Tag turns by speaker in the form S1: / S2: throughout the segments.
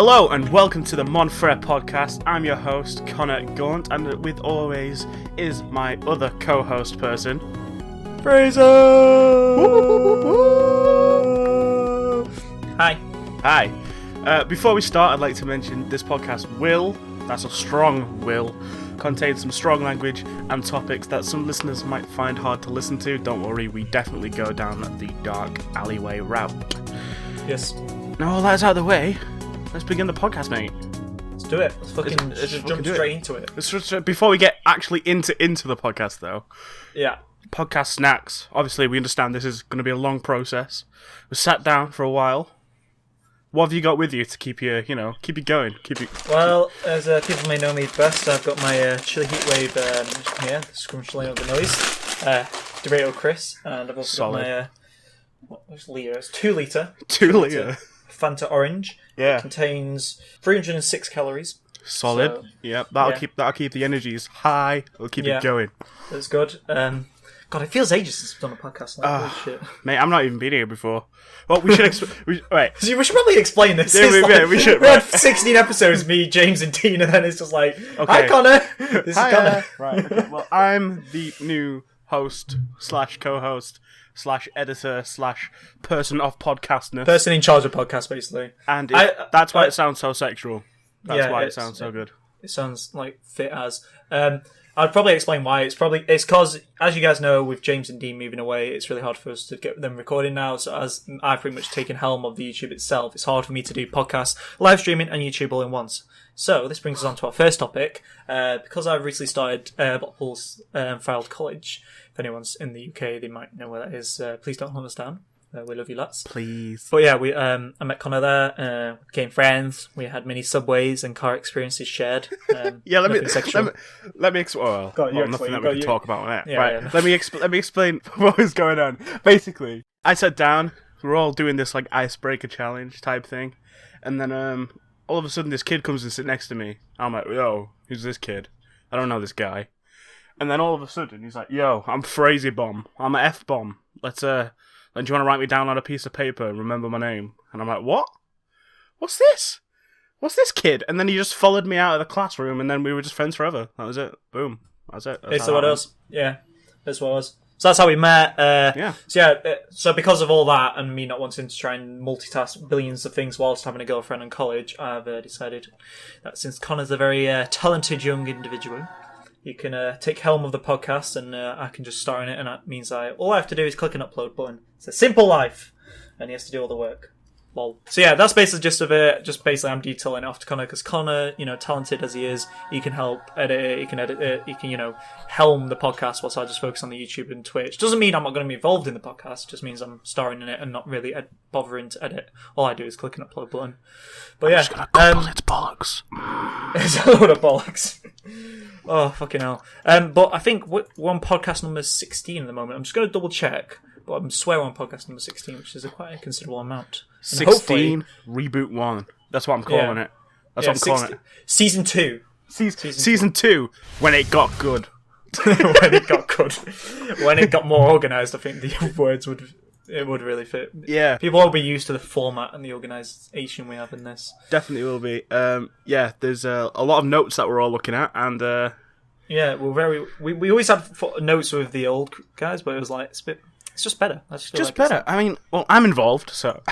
S1: Hello and welcome to the Mon Frere podcast. I'm your host, Connor Gaunt, and with always is my other co-host person, Frazer!
S2: Hi.
S1: Hi. Before we start, I'd like to mention this podcast that's a strong will, contain some strong language and topics that some listeners might find hard to listen to. Don't worry, we definitely go down the dark alleyway route.
S2: Yes.
S1: Now all that's out of the way, let's begin the podcast, mate.
S2: Let's do it. Let's just jump straight into it.
S1: Before we get actually into the podcast, though.
S2: Yeah.
S1: Podcast snacks. Obviously, we understand this is going to be a long process. We sat down for a while. What have you got with you to keep you going?
S2: Well, as people may know me best, I've got my chili heatwave here, the scrunchling of the noise, Dorito Chris, and I've also got my what's liter? It's 2 litre.
S1: 2 litre.
S2: Fanta Orange.
S1: Yeah.
S2: It contains 306 calories.
S1: Solid. So, yep. That'll keep the energies high. It'll keep it going.
S2: That's good. God, it feels ages since we've done a podcast. Holy shit.
S1: Mate, I'm not even been here before. Well, we should wait.
S2: We should probably explain this.
S1: Yeah, we should.
S2: We had 16 episodes, me, James, and Dean, and then it's just like, okay. Hi, Connor. This is Connor.
S1: Right. Okay. Well, I'm the new host / co-host / editor / person of podcastness.
S2: Person in charge of podcast, basically.
S1: And that's why it sounds so sexual. That's why it sounds so good.
S2: It sounds like fit as. I'd probably explain why. It's because, as you guys know, with James and Dean moving away, it's really hard for us to get them recording now. So as I've pretty much taken helm of the YouTube itself, it's hard for me to do podcasts, live streaming, and YouTube all in once. So this brings us on to our first topic. Because I've recently started Blackpool's Filed College. If anyone's in the UK, they might know where that is. Please don't hunt us down. We love you lots.
S1: Please.
S2: But yeah, I met Connor there, became friends. We had many subways and car experiences shared.
S1: Yeah, let me explain. Nothing that we can talk about on it.
S2: Yeah,
S1: right.
S2: Yeah.
S1: Let me explain what was going on. Basically, I sat down. We're all doing this like icebreaker challenge type thing, and then all of a sudden this kid comes and sits next to me. I'm like, yo, who's this kid? I don't know this guy. And then all of a sudden he's like, yo, I'm Frazer bomb. I'm an F bomb. And do you want to write me down on a piece of paper and remember my name? And I'm like, what? What's this? What's this kid? And then he just followed me out of the classroom, and then we were just friends forever. That was it. Boom. That was it.
S2: That's what it was. Yeah, that's what it was. So that's how we met. So because of all that, and me not wanting to try and multitask billions of things whilst having a girlfriend in college, I've decided that since Connor's a very talented young individual, you can take helm of the podcast, and I can just star in it, and that means all I have to do is click an upload button. It's a simple life, and he has to do all the work. Lol. So yeah, that's basically just of it. Just basically, I'm detailing it off to Connor, because Connor, talented as he is, he can help edit it, he can edit it, he can, helm the podcast whilst I just focus on the YouTube and Twitch. Doesn't mean I'm not going to be involved in the podcast, it just means I'm starring in it and not really bothering to edit. All I do is click an upload button. But yeah.
S1: I'm just going to couple its bollocks.
S2: It's a load of bollocks. Oh, fucking hell. But I think we're on podcast number 16 at the moment. I'm just going to double check, but I swear we're on podcast number 16, which is quite a considerable amount. And
S1: 16, reboot 1. That's what I'm calling it. That's what I'm calling it.
S2: Season 2.
S1: Season 2, when it got good.
S2: When it got good. When it got more organised, I think the words would really fit.
S1: Yeah.
S2: People will be used to the format and the organisation we have in this.
S1: Definitely will be. There's a lot of notes that we're all looking at, and
S2: yeah, we always had notes with the old guys, but it was like it's just better.
S1: It's just better. I mean, well, I'm involved, so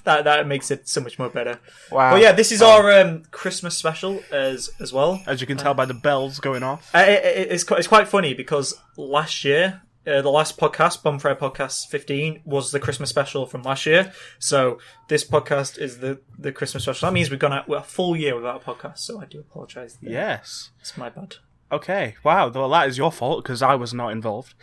S2: that makes it so much more better.
S1: Wow.
S2: But yeah, this is our Christmas special as well.
S1: As you can tell by the bells going off.
S2: It's quite funny because last year, the last podcast, Mon Frere Podcast 15, was the Christmas special from last year. So this podcast is the Christmas special. That means we've gone out a full year without a podcast. So I do apologise.
S1: Yes.
S2: It's my bad.
S1: Okay. Wow. Well, that is your fault because I was not involved.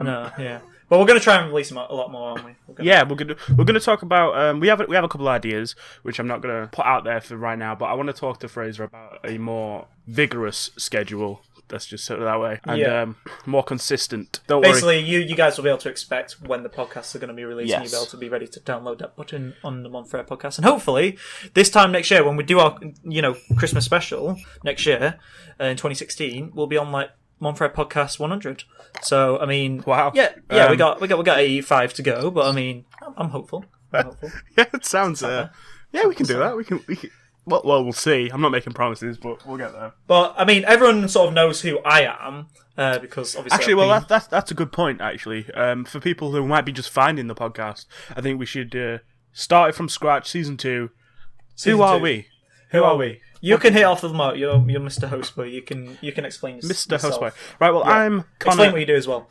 S2: No. Yeah. But we're going to try and release them a lot more, aren't we?
S1: We're going to talk about. We have a couple of ideas which I'm not going to put out there for right now. But I want to talk to Frazer about a more vigorous schedule. Let's just put it that way, and more consistent.
S2: Basically, you guys will be able to expect when the podcasts are going to be released,
S1: yes.
S2: And you'll be able to be ready to download that button on the Mon Frere podcast. And hopefully, this time next year, when we do our Christmas special next year in 2016, we'll be on like Mon Frere podcast 100. So I mean,
S1: wow,
S2: yeah, we got 85 to go, but I mean, I'm hopeful.
S1: Yeah, it sounds. Yeah, we can do that. We can. Well, we'll see. I'm not making promises, but we'll get there.
S2: But I mean, everyone sort of knows who I am because obviously.
S1: Actually, that's a good point. Actually, for people who might be just finding the podcast, I think we should start it from scratch. Season 2. Who are we? Who are we?
S2: You can hit off the mark. You're Mr. Host Boy. You can explain yourself.
S1: Mr. Host Boy. Right. Well, I'm Connor.
S2: Explain what you do as well.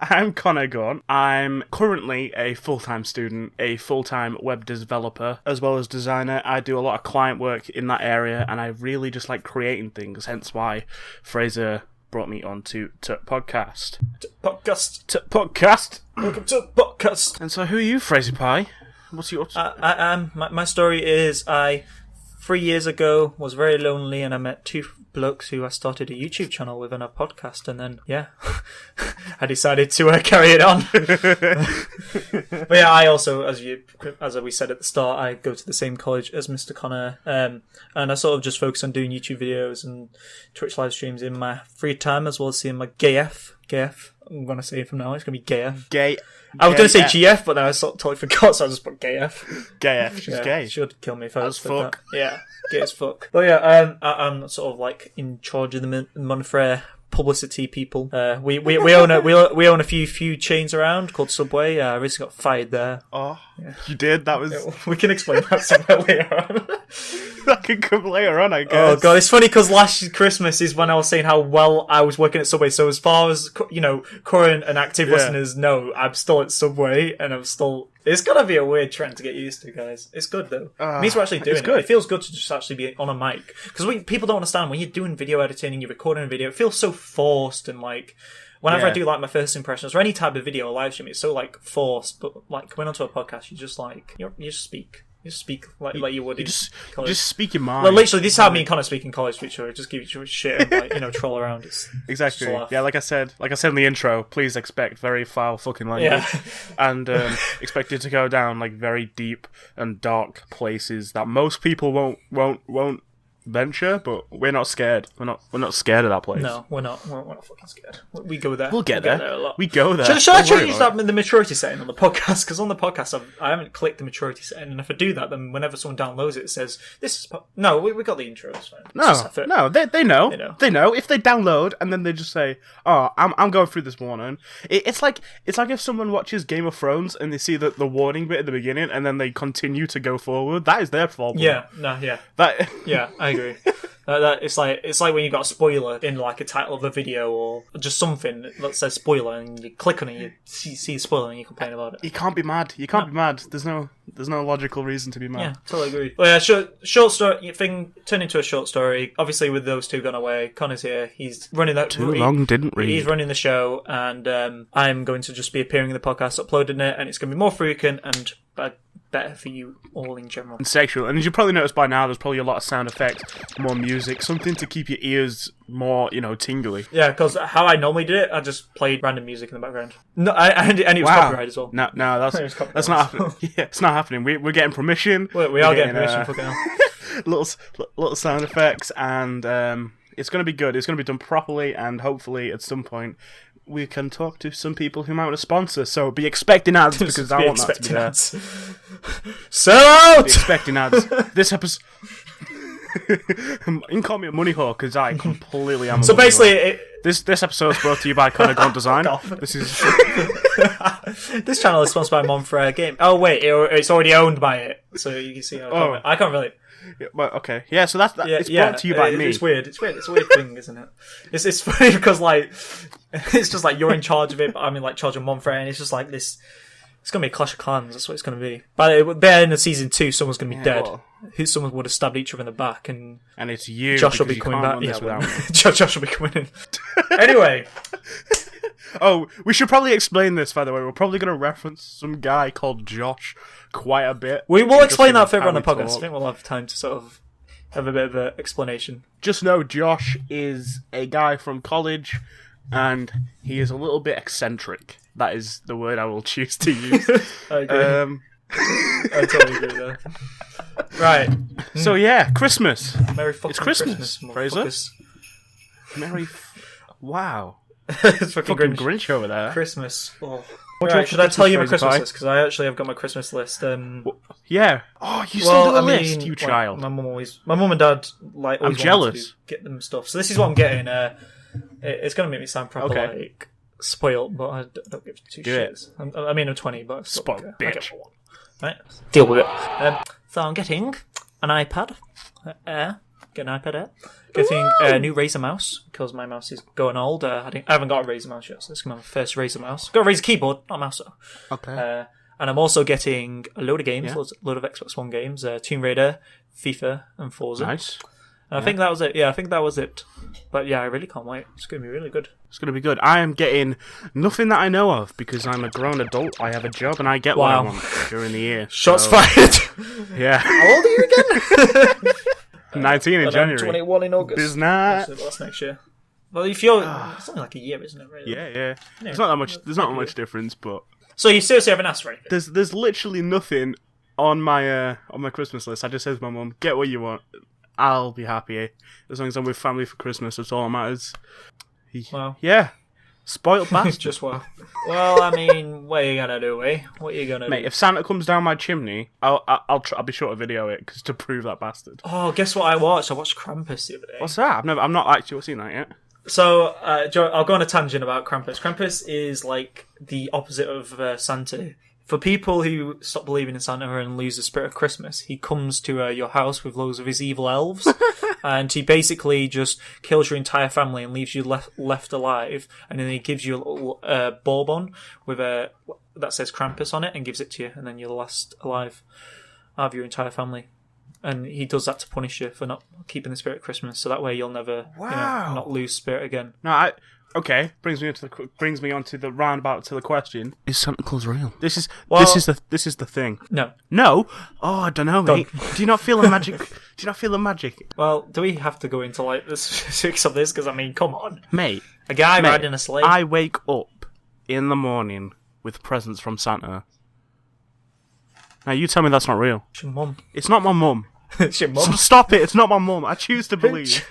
S1: I'm Connor Gaunt. I'm currently a full-time student, a full-time web developer, as well as designer. I do a lot of client work in that area, and I really just like creating things, hence why Frazer brought me on to podcast. Podcast.
S2: Welcome to podcast.
S1: And so who are you, Frazer Pie? What's your...
S2: My story is 3 years ago was very lonely, and I met two blokes who I started a YouTube channel with and a podcast, and then I decided to carry it on. But yeah, I also, as we said at the start, I go to the same college as Mr. Connor, and I sort of just focus on doing YouTube videos and Twitch live streams in my free time, as well as seeing my GF. I'm gonna say it from now on. It's gonna be GF. I was going to say GF, but then I totally forgot, so I just put GF.
S1: GF, she's gay.
S2: She would kill me if I was
S1: fuck.
S2: That. Yeah, gay as fuck. But yeah, I'm sort of like in charge of the Mon Frere publicity people. We own a few chains around called Subway. I recently got fired there.
S1: Oh, yeah. You did? That was...
S2: We can explain that somewhere later on.
S1: That can come later on, I guess.
S2: Oh god, it's funny because last Christmas is when I was saying how well I was working at Subway. So as far as current and active listeners know, I'm still at Subway, and I'm still. It's gonna be a weird trend to get used to, guys. It's good though. It means we're actually doing it. It feels good to just actually be on a mic, because people don't understand when you're doing video editing and you're recording a video. It feels so forced, and like whenever I do like my first impressions or any type of video or live stream, it's so like forced. But like coming onto a podcast, you just like you just speak. You speak like you would. You just
S1: speak your mind.
S2: Well, literally, this is how me and Connor speak in college to each other. Just give each other shit and troll around.
S1: Exactly. Yeah, like I said in the intro, please expect very foul fucking language, and expect it to go down like very deep and dark places that most people won't venture, but we're not scared. We're not scared of that place.
S2: No, we're not. We're not fucking scared. We go there.
S1: We'll get there a lot. We go there.
S2: Should I change the maturity setting on the podcast? Because on the podcast, I haven't clicked the maturity setting, and if I do that, then whenever someone downloads it says this is. No, we got the intro. It's fine.
S1: No, they know. They know if they download and then they just say, "Oh, I'm going through this warning." It's like if someone watches Game of Thrones and they see the warning bit at the beginning and then they continue to go forward. That is their fault.
S2: Yeah. I agree. It's like when you got a spoiler in like a title of a video or just something that says spoiler, and you click on it, you see a spoiler, and you complain about it.
S1: You can't be mad. Be mad. There's no logical reason to be mad.
S2: Yeah, totally agree. Well, yeah, short story thing turned into a short story. Obviously, with those two gone away, Connor's here. He's running that.
S1: Too long didn't read.
S2: He's running the show, and I'm going to just be appearing in the podcast, uploading it, and it's going to be more frequent and better for you all in general.
S1: And sexual. And as you probably noticed by now, there's probably a lot of sound effects, more music, something to keep your ears more, tingly.
S2: Yeah, because how I normally did it, I just played random music in the background. No, and it was copyright as well.
S1: No, that's not happening. Yeah, it's not happening. We're getting permission.
S2: We are getting permission. Fucking hell.
S1: little sound effects, and it's going to be good. It's going to be done properly, and hopefully at some point we can talk to some people who might want to sponsor. So be expecting ads, because I want that to be there.
S2: Sell out!
S1: Be expecting ads. This episode. You can call me a money whore, because I completely am.
S2: So basically,
S1: this episode is brought to you by Connor Gaunt Design. This
S2: channel is sponsored by Mon Frere Game. Oh wait, it's already owned by it, so you can see. I can't really.
S1: Yeah, well, okay. Yeah, so that's it's brought to you by me.
S2: It's weird. It's a weird thing, isn't it? It's funny because like it's just like you're in charge of it, but I'm in like charge of Mon Frere, and it's just like this. It's gonna be a clash of clans. That's what it's gonna be. But then in season 2, someone's gonna be dead. Someone would have stabbed each other in the back, and
S1: it's you.
S2: Josh will be coming back. Josh will be coming in. Anyway.
S1: Oh, we should probably explain this, by the way. We're probably going to reference some guy called Josh quite a bit.
S2: We will explain that further on the podcast. I think we'll have time to sort of have a bit of an explanation.
S1: Just know Josh is a guy from college, and he is a little bit eccentric. That is the word I will choose to use.
S2: I agree. I totally agree there. Right.
S1: So yeah, Christmas.
S2: Merry fucking
S1: It's Christmas, Frazer. Wow.
S2: It's fucking
S1: Grinch over there.
S2: Christmas. Oh. Right, should I tell you my Christmas list? Because I actually have got my Christmas list.
S1: Yeah. Oh, you still do a list, you child.
S2: My mum and dad always
S1: I'm jealous.
S2: To get them stuff. So this is what I'm getting. It's going to make me sound proper spoiled, but I don't give two shits. I'm 20, but I'm
S1: spoiled bitch.
S2: Right, deal with it. So I'm getting an iPad Air. Get an iPad Air. Getting a new Razer mouse because my mouse is going old. I haven't got a Razer mouse yet, so this is my first Razer mouse. Got a Razer keyboard, not a mouse though.
S1: Okay.
S2: And I'm also getting a load of games, a load of Xbox One games, Tomb Raider, FIFA, and Forza.
S1: Nice.
S2: And I think that was it. Yeah, I think that was it. But yeah, I really can't wait. It's going to be really good.
S1: It's going to be good. I am getting nothing that I know of because I'm a grown adult. I have a job and I get what I want during the year.
S2: Shots fired.
S1: Yeah.
S2: How old are you again?
S1: 19 in January.
S2: 21 in August.
S1: Biznat.
S2: That's next year. Well, if you're... it's only like a year, isn't it, really?
S1: Yeah. There's not that much. There's not much difference, but...
S2: So you seriously haven't asked for anything?
S1: There's literally nothing on my Christmas list. I just said to my mum, get what you want. I'll be happy. As long as I'm with family for Christmas, that's all that matters.
S2: Wow.
S1: Yeah. Spoiled bastard.
S2: Just wow. Well, I mean, what are you gonna do, eh? What are you gonna do?
S1: Mate, if Santa comes down my chimney, I'll be sure to video it because to prove that bastard.
S2: Oh, guess what I watched? I watched Krampus the other day.
S1: What's that? I'm not actually seen that yet.
S2: So, I'll go on a tangent about Krampus. Krampus is like the opposite of Santa. For people who stop believing in Santa and lose the spirit of Christmas, he comes to your house with loads of his evil elves, and he basically just kills your entire family and leaves you left alive, and then he gives you a little bourbon with that says Krampus on it and gives it to you, and then you're last alive out of your entire family. And he does that to punish you for not keeping the spirit of Christmas, so that way you'll never not lose spirit again.
S1: No, okay, brings me on to the roundabout to the question: is Santa Claus real? This is the thing.
S2: No.
S1: Oh, I don't know, mate. Do you not feel the magic? Do you not feel the magic?
S2: Well, do we have to go into like the specifics of this? Because I mean, come on,
S1: mate.
S2: A guy riding a sleigh.
S1: I wake up in the morning with presents from Santa. Now you tell me that's not real.
S2: It's your mum.
S1: It's not my mum.
S2: It's your mum.
S1: Stop it! It's not my mum. I choose to believe.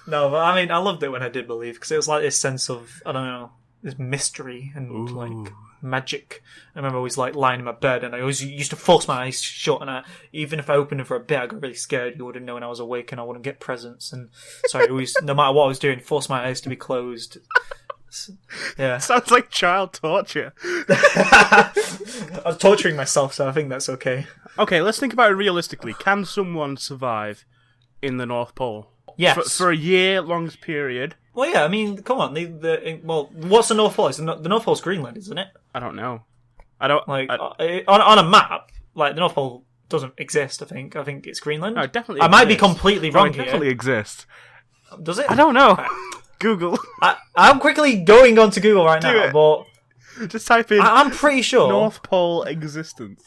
S2: No, but I mean, I loved it when I did believe because it was like this sense of this mystery and like magic. I remember always like lying in my bed and I always used to force my eyes shut, and even if I opened them for a bit, I got really scared. You wouldn't know when I was awake and I wouldn't get presents. And so I always, no matter what I was doing, force my eyes to be closed. Yeah,
S1: sounds like child torture.
S2: I was torturing myself, so I think that's okay.
S1: Okay, let's think about it realistically. Can someone survive in the North Pole?
S2: Yes.
S1: For a year-long period?
S2: Well, yeah, I mean, come on. What's the North Pole? The North Pole's Greenland, isn't it?
S1: I don't know.
S2: On a map, like, the North Pole doesn't exist, I think. I think it's Greenland.
S1: No, it definitely
S2: exists. Might be completely wrong here.
S1: It definitely exists.
S2: Does it?
S1: I don't know. Google.
S2: I'm quickly going on to Google right now, but...
S1: Just type in...
S2: I'm pretty sure...
S1: North Pole existence.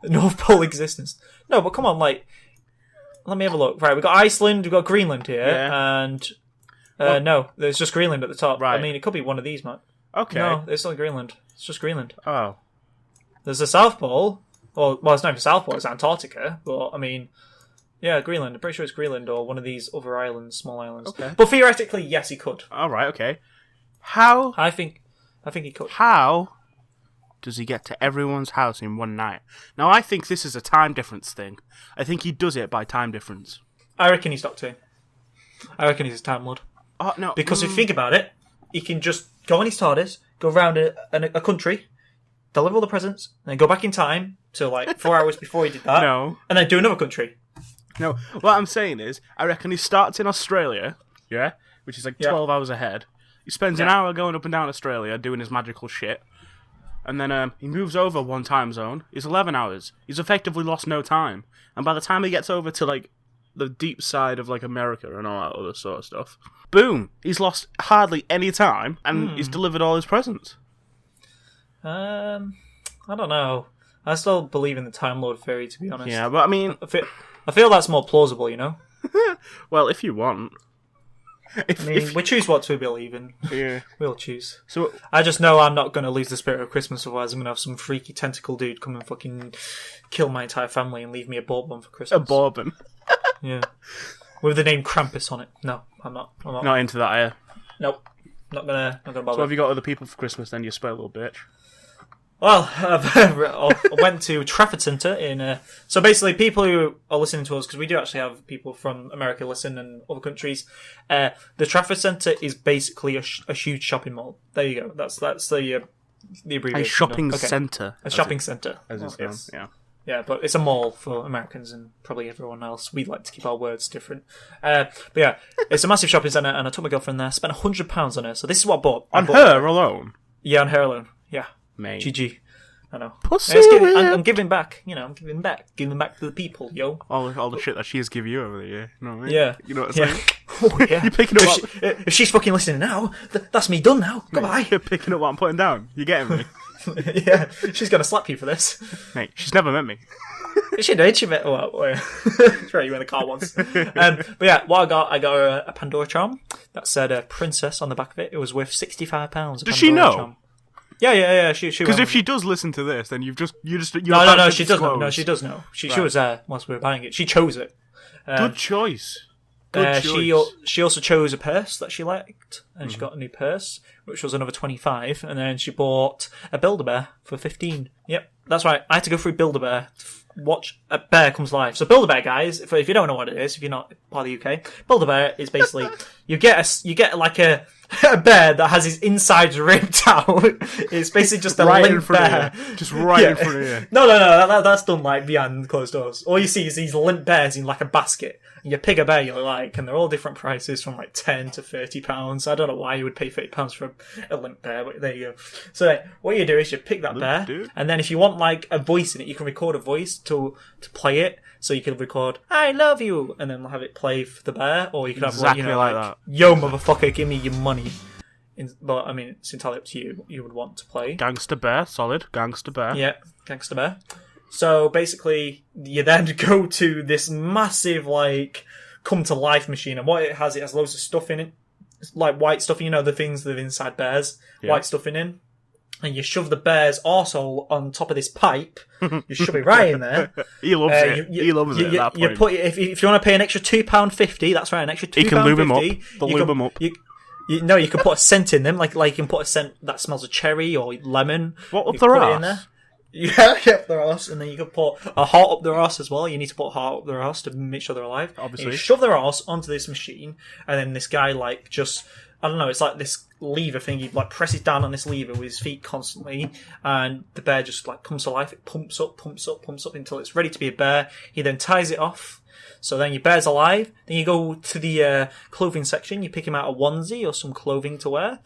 S2: North Pole existence. No, but come on, like... Let me have a look. Right, we've got Iceland, we've got Greenland here, and... no, there's just Greenland at the top.
S1: Right.
S2: I mean, it could be one of these, Matt.
S1: Okay.
S2: No, it's not Greenland. It's just Greenland.
S1: Oh.
S2: There's the South Pole. Well, it's not even South Pole, it's Antarctica. But, I mean... Yeah, Greenland. I'm pretty sure it's Greenland or one of these other islands, small islands.
S1: Okay.
S2: But theoretically, yes, he could.
S1: All right, okay. How...
S2: I think he could.
S1: How does he get to everyone's house in one night? Now, I think this is a time difference thing. I think he does it by time difference.
S2: I reckon he's Doctor. I reckon he's a Time Lord.
S1: Oh, no.
S2: Because if you think about it, he can just go on his TARDIS, go around a country, deliver all the presents, and then go back in time to like 4 hours before he did that.
S1: No.
S2: And then do another country.
S1: No, what I'm saying is, I reckon he starts in Australia, yeah, which is like 12 hours ahead. He spends an hour going up and down Australia doing his magical shit, and then he moves over one time zone. It's 11 hours. He's effectively lost no time, and by the time he gets over to like the deep side of like America and all that other sort of stuff, boom, he's lost hardly any time, and he's delivered all his presents.
S2: I don't know. I still believe in the Time Lord theory, to be honest.
S1: Yeah, but I mean...
S2: I feel that's more plausible, you know?
S1: Well, if you want.
S2: We choose what to believe in.
S1: Yeah.
S2: We'll choose.
S1: So
S2: I just know I'm not going to lose the spirit of Christmas, otherwise I'm going to have some freaky tentacle dude come and fucking kill my entire family and leave me a bourbon for Christmas.
S1: A bourbon?
S2: Yeah. With the name Krampus on it. No, I'm not.
S1: Not into that, are you?
S2: Nope. not gonna bother.
S1: So have you got other people for Christmas then, you spoiled little bitch?
S2: Well, I went to Trafford Centre in... so basically, people who are listening to us, because we do actually have people from America listen and other countries, the Trafford Centre is basically a huge shopping mall. There you go. That's the abbreviation.
S1: A shopping centre.
S2: A shopping centre.
S1: As it's known, yeah.
S2: Yeah, but it's a mall for Americans and probably everyone else. We like to keep our words different. But yeah, it's a massive shopping centre, and I took my girlfriend there, spent £100 on her. So this is what I bought.
S1: On her alone?
S2: Yeah, on her alone. Yeah.
S1: Mate.
S2: GG. I know.
S1: Pussy.
S2: I'm giving back. I'm giving back to the people, yo.
S1: All the shit that she has given you over the year. You know what I mean?
S2: Yeah.
S1: You know what I'm saying?
S2: Oh, yeah.
S1: You're picking up
S2: if she's fucking listening now, that's me done now. Goodbye.
S1: You're picking up what I'm putting down. You're getting me?
S2: Yeah. She's gonna slap you for this.
S1: Mate, she's never met me.
S2: She did. She met. Well, she met you in the car once. But yeah, what I got a Pandora charm that said Princess on the back of it. It was worth £65.
S1: Does she know?
S2: Charm. Yeah. She
S1: because if she does listen to this, then you're
S2: no, she does know. No, she does know. She was there whilst we were buying it. She chose it.
S1: Good choice. Good choice.
S2: She also chose a purse that she liked, and she got a new purse, which was another 25, and then she bought a Build-A-Bear for 15. Yep, that's right. I had to go through Build-A-Bear to watch a bear comes to life. So Build-A-Bear, guys, if you don't know what it is, if you're not part of the UK, Build-A-Bear is basically you get like a bear that has his insides ripped out. It's basically just a limp bear.
S1: Just right in front of you.
S2: No, that's done like behind closed doors. All you see is these limp bears in like a basket. And you pick a bear you like, and they're all different prices from like £10 to £30. I don't know why you would pay £30 for a limp bear, but there you go. So what you do is you pick that bear, and then if you want like a voice in it, you can record a voice to play it. So you can record "I love you" and then have it play for the bear, or you can have
S1: exactly like that.
S2: "Yo motherfucker, give me your money." But I mean, it's entirely up to you. You would want to play
S1: Gangster Bear, solid Gangster Bear.
S2: Yeah, Gangster Bear. So basically, you then go to this massive like come to life machine, and what it has loads of stuff in it, it's like white stuff. You know the things that are inside bears, white stuff in it. And you shove the bear's arsehole on top of this pipe. You shove it right in there.
S1: He loves it. He loves it at that point.
S2: You put if you want to pay an extra £2.50, that's right, an extra £2.50.
S1: He can lube him up. Lube him up.
S2: You can put a scent in them, like you can put a scent that smells of cherry or lemon.
S1: What, up their arse?
S2: Yeah, up their arse, and then you can put a heart up their arse as well. You need to put a heart up their arse to make sure they're alive.
S1: Obviously.
S2: And you shove their arse onto this machine, and then this guy I don't know, it's like this lever thing. He like presses down on this lever with his feet constantly, and the bear just like comes to life. It pumps up until it's ready to be a bear. He then ties it off. So then your bear's alive. Then you go to the clothing section. You pick him out a onesie or some clothing to wear.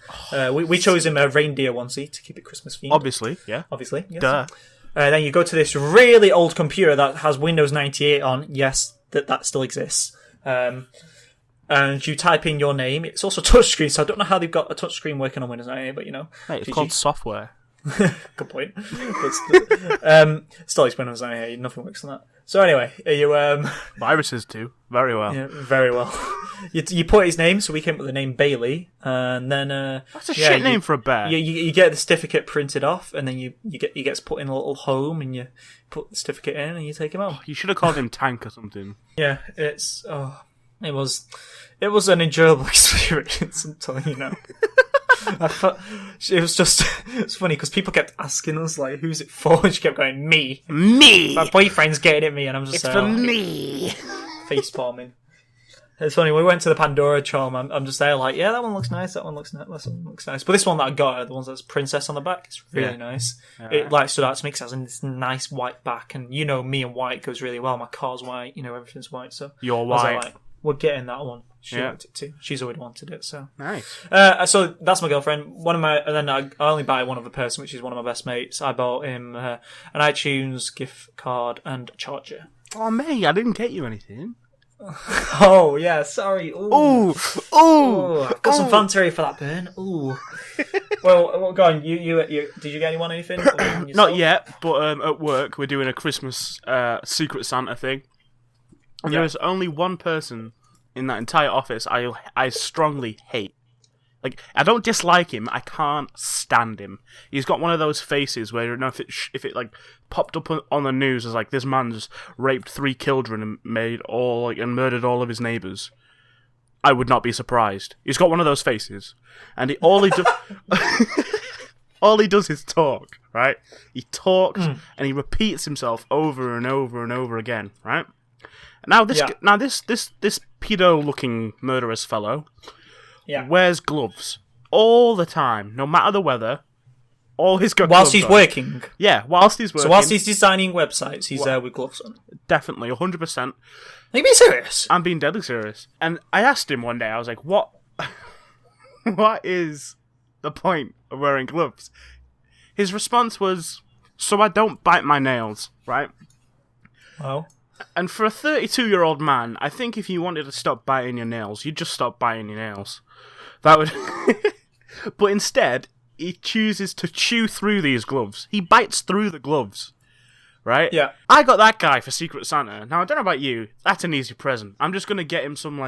S2: We chose him a reindeer onesie to keep it Christmas themed.
S1: Obviously, yeah.
S2: Obviously, yes.
S1: Duh.
S2: Then you go to this really old computer that has Windows 98 on. Yes, that still exists. And you type in your name. It's also touchscreen, so I don't know how they've got a touchscreen working on Windows 98, but you know.
S1: Hey, it's called software.
S2: Good point. Still, it's Windows 98. Nothing works on that. So anyway, you
S1: viruses too. Very well.
S2: Yeah, very well. You put his name, so we came up with the name Bailey, and then
S1: that's a shit name for a bear.
S2: You get the certificate printed off, and then he gets put in a little home, and you put the certificate in, and you take him home.
S1: You should have called him Tank or something.
S2: Yeah, it was an enjoyable experience. I'm telling you now. It's funny because people kept asking us like, "Who's it for?" And she kept going, "Me, my boyfriend's getting at me," and I'm just
S1: it's for me,
S2: face palming. It's funny. We went to the Pandora charm. I'm just there like, yeah, that one looks nice. That one looks nice. But this one that I got, the one that's princess on the back, it's really nice. It like stood out to me because it has this nice white back, and you know, me and white goes really well. My car's white, you know, everything's white. So
S1: you're white.
S2: Like, we're getting that one. She liked it too. She's always wanted it. So
S1: nice.
S2: So that's my girlfriend. And then I only buy one other person, which is one of my best mates. I bought him an iTunes gift card and a charger.
S1: Oh, mate, I didn't get you anything.
S2: Oh yeah, sorry. Ooh. I've got some fantery for that burn. Ooh. Well, go on. You did you get anything?
S1: Not yet, but at work we're doing a Christmas Secret Santa thing. And there is only one person in that entire office I strongly hate. Like, I don't dislike him, I can't stand him. He's got one of those faces where, you know, if it like popped up on the news as like, this man just raped 3 children and murdered all of his neighbours. I would not be surprised. He's got one of those faces, and all he does is talk, right? He talks and he repeats himself over and over and over again, right? Now this pedo-looking murderous fellow wears gloves all the time, no matter the weather. All he's got
S2: whilst he's working.
S1: Yeah, whilst he's working.
S2: So whilst he's designing websites, he's there with gloves on.
S1: Definitely, 100%.
S2: Are you being serious?
S1: I'm being deadly serious. And I asked him one day, I was like, what is the point of wearing gloves? His response was, so I don't bite my nails, right?
S2: Well.
S1: And for a 32-year-old man, I think if you wanted to stop biting your nails, you'd just stop biting your nails. That would... But instead, he chooses to chew through these gloves. He bites through the gloves. Right?
S2: Yeah.
S1: I got that guy for Secret Santa. Now, I don't know about you. That's an easy present. I'm just going to get him some,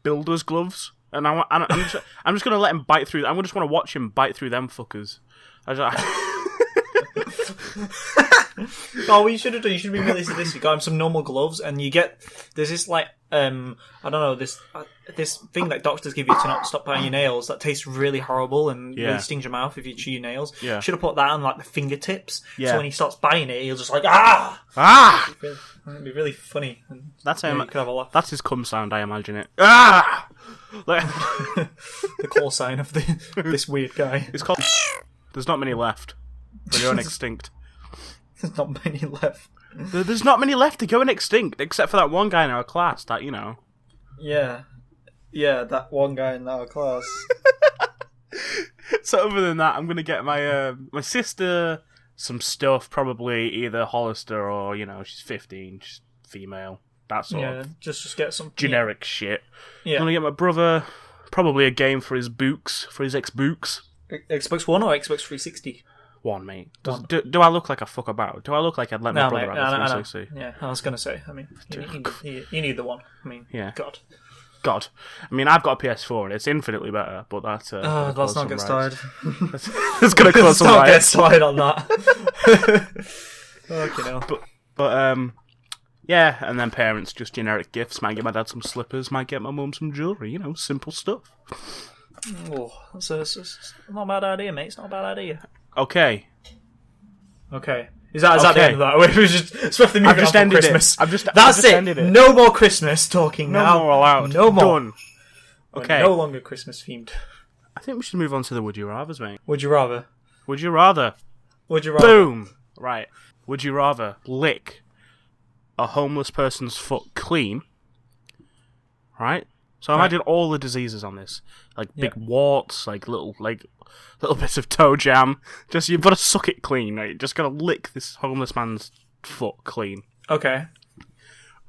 S1: builder's gloves. And I'm just going to let him bite through. I just want to watch him bite through them fuckers.
S2: Oh, what you should have done, you should be really sadistic. You got him some normal gloves, and you get... There's this, I don't know, this thing that doctors give you to not stop biting your nails that tastes really horrible and really stings your mouth if you chew your nails. Yeah. Should have put that on, the fingertips. Yeah. So when he starts biting it, he'll just ah!
S1: Ah!
S2: It'd be really funny. And,
S1: that's
S2: you could have a laugh.
S1: That's his cum sound, I imagine it. Ah!
S2: The call sign of this weird guy.
S1: It's called... There's not many left. They're going extinct.
S2: There's not many left.
S1: There's not many left to go extinct, except for that one guy in our class that,
S2: Yeah. Yeah, that one guy in our class.
S1: So other than that, I'm going to get my sister some stuff, probably either Hollister or, she's 15, she's female, that sort of...
S2: just get some...
S1: generic shit.
S2: Yeah.
S1: I'm going to get my brother probably a game for his books, for his Xbox.
S2: Xbox One or Xbox 360?
S1: One, mate. Do I look like a fuck about? Do I look like I'd let my brother have a 360?
S2: Yeah, I was going to say. I mean, you need the one. I mean, God.
S1: I mean, I've got a PS4 and it's infinitely better, but that's...
S2: let's not get started.
S1: It's going to cause some riots.
S2: Let's not get started on that. Okay, no.
S1: But yeah, and then parents, just generic gifts. Might get my dad some slippers, might get my mum some jewellery, simple stuff.
S2: Oh, it's not a bad idea, mate. It's not a bad idea.
S1: Okay.
S2: Is that the end of that? We just swiftly moving on from Christmas.
S1: That's it.
S2: No more Christmas talking now.
S1: No more allowed.
S2: No more.
S1: Done. Okay.
S2: We're no longer Christmas themed.
S1: I think we should move on to the Would You Rathers, mate.
S2: Would you rather?
S1: Would you rather?
S2: Would you rather?
S1: Boom. Right. Would you rather lick a homeless person's foot clean? Right. So imagine all the diseases on this, big warts, little bits of toe jam. Just you've got to suck it clean, right? Just got to lick this homeless man's foot clean.
S2: Okay.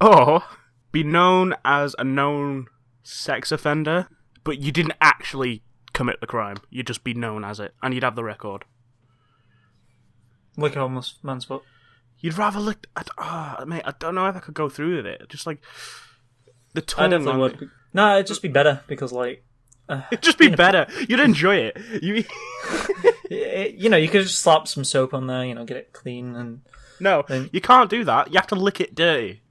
S1: Or be known as a known sex offender, but you didn't actually commit the crime. You'd just be known as it, and you'd have the record.
S2: Lick a homeless man's foot.
S1: You'd rather lick... mate, I don't know if I could go through with it. Just the tongue.
S2: I definitely would. No, it'd just be better because
S1: it'd just be better. You'd enjoy it. You
S2: could just slap some soap on there. Get it clean and.
S1: No, you can't do that. You have to lick it dirty.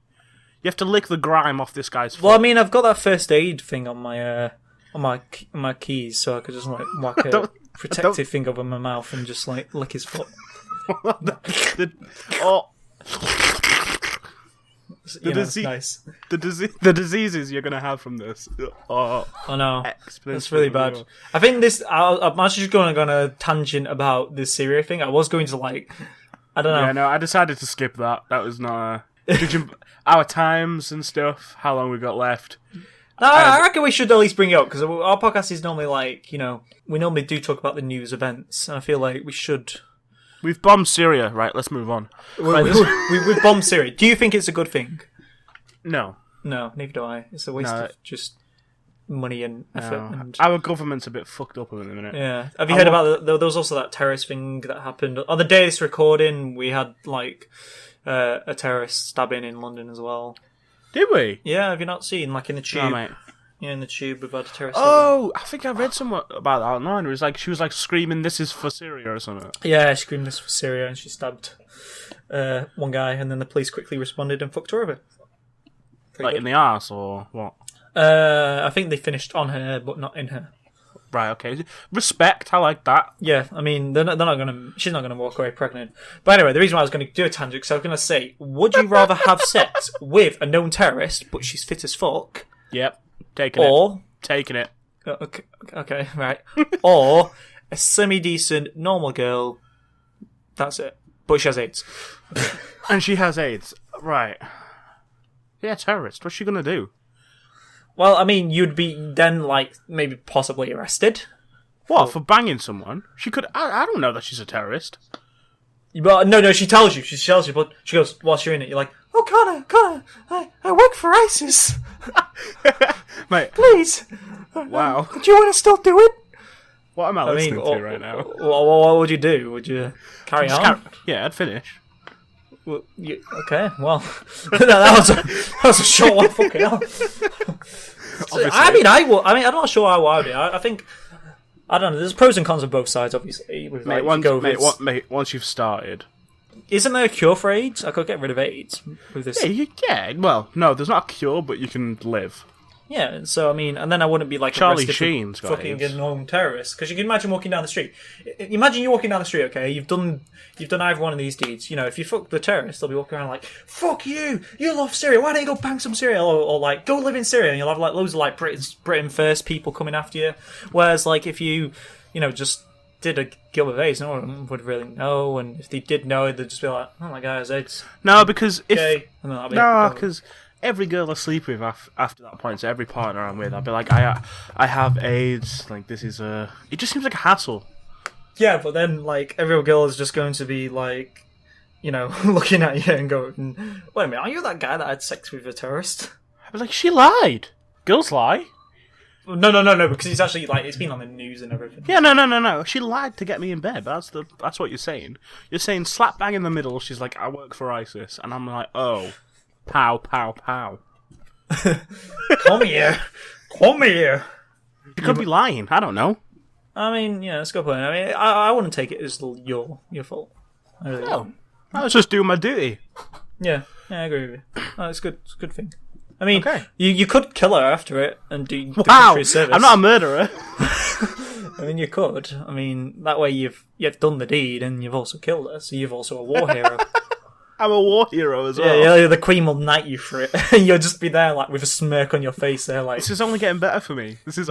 S1: You have to lick the grime off this guy's foot.
S2: Well, I mean, I've got that first aid thing on my keys, so I could just whack a protective thing over my mouth and just lick his foot. Nice.
S1: The diseases you're gonna have from this.
S2: I know. That's really bad. I think this. I'm actually just going on a tangent about this Syria thing. I was going to I don't know.
S1: Yeah, no, I decided to skip that. That was not. Judging our times and stuff, how long we got left.
S2: No, I reckon we should at least bring it up because our podcast is normally we normally do talk about the news events, and I feel like we should.
S1: We've bombed Syria, right? Let's move on.
S2: We've bombed Syria. Do you think it's a good thing?
S1: No.
S2: No, neither do I. It's a waste of just money and effort.
S1: No. And... Our government's a bit fucked up at the minute.
S2: Yeah. Have you heard about there was also that terrorist thing that happened on the day of this recording? We had a terrorist stabbing in London as well.
S1: Did we?
S2: Yeah. Have you not seen in the tube?
S1: No, mate.
S2: Yeah, in the tube we've had a terrorist.
S1: Oh, I think I read somewhat about that online. It was she was screaming, "This is for Syria" or something.
S2: Yeah, she screamed, "This is for Syria," and she stabbed one guy, and then the police quickly responded and fucked her over.
S1: In the arse or what?
S2: I think they finished on her, but not in her.
S1: Right, okay. Respect, I like that.
S2: Yeah, I mean, they're not gonna. She's not gonna walk away pregnant. But anyway, the reason why I was going to do a tangent, because I was going to say, would you rather have sex with a known terrorist, but she's fit as fuck?
S1: Yep, taking it.
S2: Okay, right. Or a semi-decent, normal girl. That's it. But she has AIDS.
S1: And she has AIDS. Right. Yeah, terrorist. What's she going to do?
S2: Well, I mean, you'd be then, like, maybe possibly arrested.
S1: What, for banging someone? She could... I don't know that she's a terrorist.
S2: But no, she tells you. She tells you, but she goes, whilst you're in it, you're like, oh, Connor, I work for ISIS.
S1: Mate.
S2: Please.
S1: Wow.
S2: Do you want to still do it?
S1: What am I listening to right now?
S2: What would you do? Would you carry on?
S1: Yeah, I'd finish.
S2: Well, okay, well, that was a short one. Fucking hell. I'm not sure how I would do. I think I don't know. There's pros and cons on both sides, obviously. With,
S1: mate, once you've started,
S2: isn't there a cure for AIDS? I could get rid of AIDS with this.
S1: Yeah. Well, no, there's not a cure, but you can live.
S2: Yeah, so I mean, and then I wouldn't be like
S1: Charlie
S2: arrested
S1: Sheen's
S2: for fucking a known terrorist. Because you can imagine walking down the street. Imagine you're walking down the street. Okay, you've done either one of these deeds. You know, if you fuck the terrorist, they'll be walking around like, "Fuck you! You love Syria. Why don't you go bang some Syria?" Or like, "Go live in Syria." And you'll have like loads of like Britain first people coming after you. Whereas like if you just did a kill with AIDS, no one would really know. And if they did know, they'd just be like, "Oh my God, it's AIDS."
S1: No, because
S2: because.
S1: Every girl I sleep with after that point, so every partner I'm with, I'll be like, I have AIDS. Like, this is a... It just seems like a hassle.
S2: Yeah, but then, like, every girl is just going to be, like, looking at you and going, wait a minute, are you that guy that had sex with a terrorist?
S1: I'd be like, she lied. Girls lie.
S2: No, because it's actually, like, it's been on the news and everything.
S1: Yeah, no. She lied to get me in bed. That's what you're saying. You're saying slap bang in the middle, she's like, I work for ISIS. And I'm like, oh... Pow, pow, pow.
S2: Come here.
S1: You could be lying. I don't know.
S2: I mean, yeah, that's a good point. I mean, I wouldn't take it as your fault. I really don't.
S1: I was just doing my duty.
S2: Yeah, I agree with you. Oh, it's good. It's a good thing. I mean,
S1: okay.
S2: you could kill her after it and do
S1: wow.
S2: service.
S1: I'm not a murderer.
S2: I mean, you could. I mean, that way you've done the deed and you've also killed her, so you've also a war hero.
S1: I'm a war hero as well.
S2: Yeah, the Queen will knight you for it. And you'll just be there, like, with a smirk on your face there, like...
S1: This is only getting better for me. It's
S2: a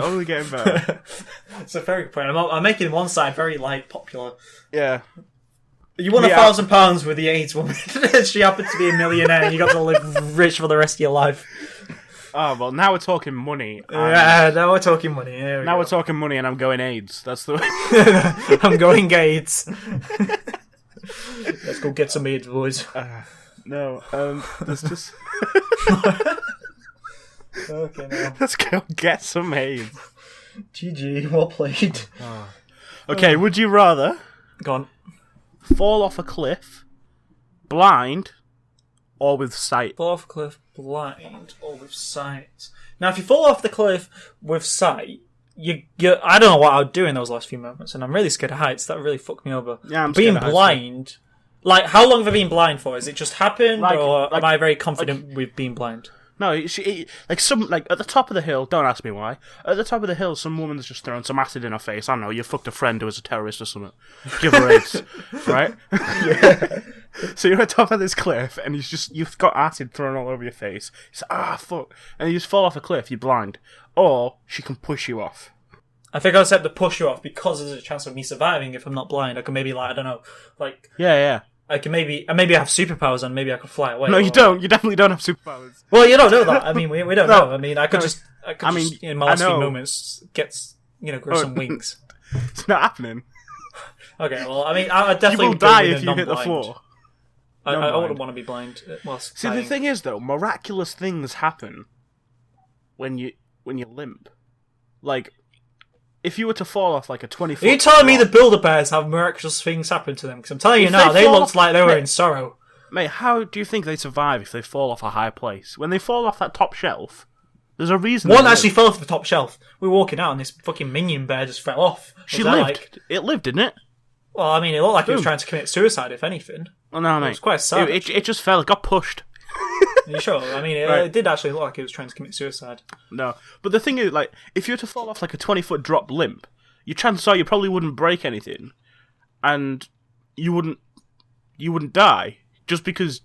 S2: very good point. I'm making one side very, like, popular.
S1: Yeah.
S2: You won £1,000 with the AIDS woman. She happened to be a millionaire and you got to live rich for the rest of your life.
S1: Oh, well, now we're talking money.
S2: Yeah, now we're talking money.
S1: We're talking money and I'm going AIDS. That's the way...
S2: I'm going AIDS. Let's go get some AIDS, boys.
S1: No, there's just...
S2: Okay, now.
S1: Let's go get some AIDS.
S2: GG, well played.
S1: Oh. Okay, would you rather...
S2: Go on.
S1: Fall off a cliff, blind, or with sight?
S2: Fall off a cliff, blind, or with sight. Now, if you fall off the cliff with sight... I don't know what I would do in those last few moments, and I'm really scared of heights. That really fucked me over.
S1: Yeah, I'm
S2: being blind. Like, how long have I been blind for? Is it just happened, or am I very confident with being blind?
S1: No, at the top of the hill. Don't ask me why. At the top of the hill, some woman's just thrown some acid in her face. I don't know. You fucked a friend who was a terrorist or something. Give her AIDS, right?
S2: Yeah.
S1: So you're at the top of this cliff, and you've got acid thrown all over your face. It's fuck, and you just fall off a cliff. You're blind, or she can push you off.
S2: I think I'll accept the push you off because there's a chance of me surviving if I'm not blind. I can maybe I don't know,
S1: yeah.
S2: I can maybe have superpowers and maybe I could fly away.
S1: No, you don't. You definitely don't have superpowers.
S2: Well, you don't know that. I mean, we don't know. I mean, I could just in my last few moments grow some wings.
S1: It's not happening.
S2: Okay, well, I mean, I definitely
S1: you will die if you hit the floor.
S2: I wouldn't want to be blind.
S1: See, the thing is, though, miraculous things happen when you limp. Like, if you were to fall off like a 20-foot...
S2: Are you telling me the Build-A-Bears have miraculous things happen to them? Because I'm telling you now, they looked like they were in sorrow.
S1: Mate, how do you think they survive if they fall off a high place? When they fall off that top shelf, there's a reason...
S2: One actually fell off the top shelf. We were walking out and this fucking minion bear just fell off.
S1: She lived. It lived, didn't it?
S2: Well, I mean, it looked like it was trying to commit suicide, if anything.
S1: Well, no, mate.
S2: It was quite sad.
S1: It just fell. It got pushed.
S2: You sure? I mean, it did actually look like he was trying to commit suicide.
S1: No, but the thing is, like, if you were to fall off like a 20-foot drop limp, your chances are you probably wouldn't break anything, and you wouldn't die just because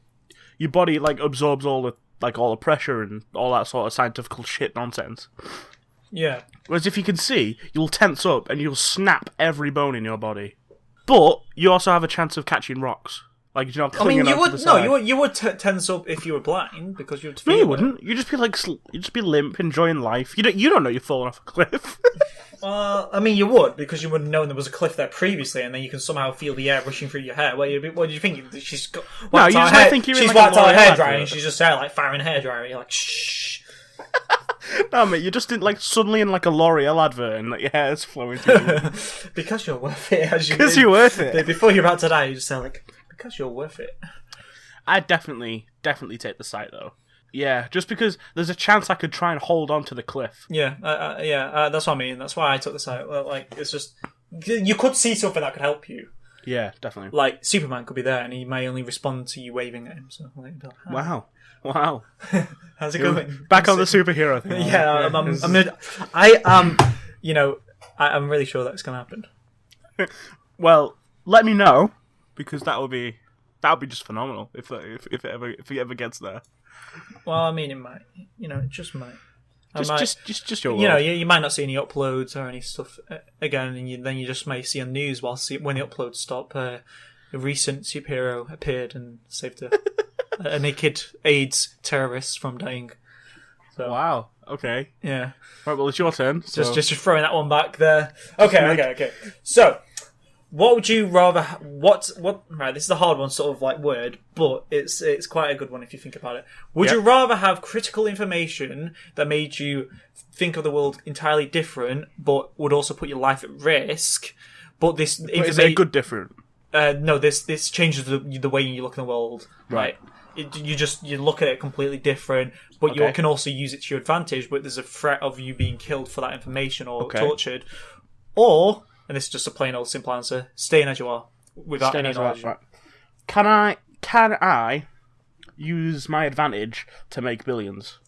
S1: your body like absorbs all the pressure and all that sort of scientific shit nonsense.
S2: Yeah.
S1: Whereas if you can see, you'll tense up and you'll snap every bone in your body. But you also have a chance of catching rocks. Like, you know, clinging onto the side.
S2: No, you would tense up if you were blind because you would feel.
S1: No, you wouldn't. You'd just be like, you'd just be limp, enjoying life. You don't know you're falling off a cliff.
S2: I mean, you would because you wouldn't know there was a cliff there previously, and then you can somehow feel the air rushing through your hair. What do you think? She's got.
S1: No, you just might think you're in like
S2: whacked
S1: a
S2: out her
S1: L'Oreal
S2: hairdryer, and she's just there like firing hairdryer. You're like, shh.
S1: No, mate, you're just suddenly in like a L'Oreal advert, and like your hair's flowing through you.
S2: Because you're worth it.
S1: Because you're worth it.
S2: Before you're about to die, you just sound like, because you're worth it.
S1: I'd definitely take the sight though. Yeah, just because there's a chance I could try and hold on to the cliff.
S2: Yeah, that's what I mean. That's why I took the sight. Like, it's just you could see something that could help you.
S1: Yeah, definitely.
S2: Like Superman could be there, and he may only respond to you waving at him. So, like,
S1: wow.
S2: How's it going?
S1: Back on the superhero thing.
S2: Yeah, I'm really sure that's going to happen.
S1: Well, let me know because that would be just phenomenal if it ever gets there.
S2: Well, I mean, it might. It just might.
S1: Just your world.
S2: You might not see any uploads or any stuff again, and then you just may see on news when the uploads stop. A recent superhero appeared and saved a naked AIDS terrorist from dying. So,
S1: wow. Okay.
S2: Yeah.
S1: Right. Well, it's your turn. So.
S2: Just throwing that one back there. Okay. So, what would you rather? What? Right. This is a hard one, sort of like word, but it's quite a good one if you think about it. Would you rather have critical information that made you think of the world entirely different, but would also put your life at risk? But this information
S1: is it a good different?
S2: No. This changes the way you look at the world. Right. You look at it completely different, but you can also use it to your advantage. But there's a threat of you being killed for that information or tortured, or, and this is just a plain old simple answer: staying as you are without any knowledge. Right.
S1: Can I use my advantage to make billions?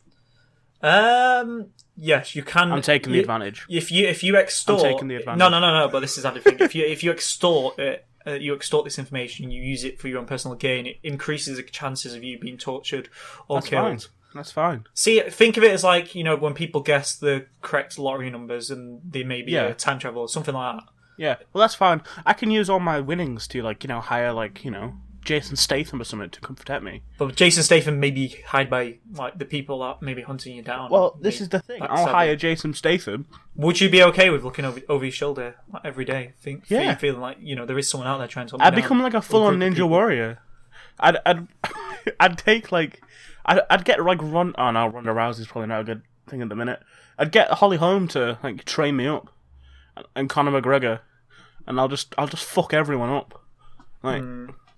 S2: Yes, you can.
S1: I'm taking the advantage.
S2: If you extort,
S1: I'm taking the advantage.
S2: No. But this is the other thing. If you extort it. You extort this information, you use it for your own personal gain, it increases the chances of you being tortured or killed.
S1: That's fine.
S2: See, think of it as like, when people guess the correct lottery numbers and they may be a time travel or something like that.
S1: Yeah, well, that's fine. I can use all my winnings to, hire, Jason Statham or something to come protect me.
S2: But Jason Statham may be hired by, the people that may be hunting you down.
S1: Well, this is the thing. I'll hire Jason Statham.
S2: Would you be okay with looking over your shoulder every day? Feeling like, there is someone out there trying to hunt you down?
S1: I'd become like a full-on ninja warrior. I'd take, I'd get, Ron... Oh, no, Ronda Rousey's probably not a good thing at the minute. I'd get Holly Holm to, train me up. And Conor McGregor. And I'll just fuck everyone up.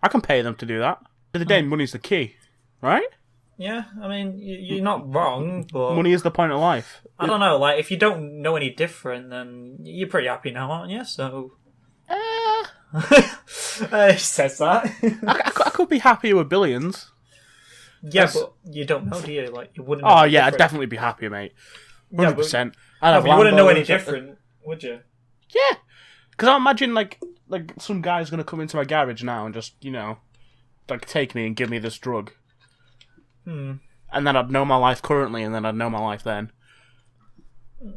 S1: I can pay them to do that. At the day, money's the key, right?
S2: Yeah, I mean, you're not wrong, but...
S1: Money is the point of life.
S2: I don't know, if you don't know any different, then you're pretty happy now, aren't you? So... He says that.
S1: I could be happier with billions.
S2: Yeah, but you don't know, do you? You wouldn't know.
S1: Oh, yeah, I'd definitely be happier, mate. 100%.
S2: But you wouldn't know any different, would you?
S1: Yeah. Because I imagine, some guy's going to come into my garage now and just, take me and give me this drug. And then I'd know my life currently, and then I'd know my life then.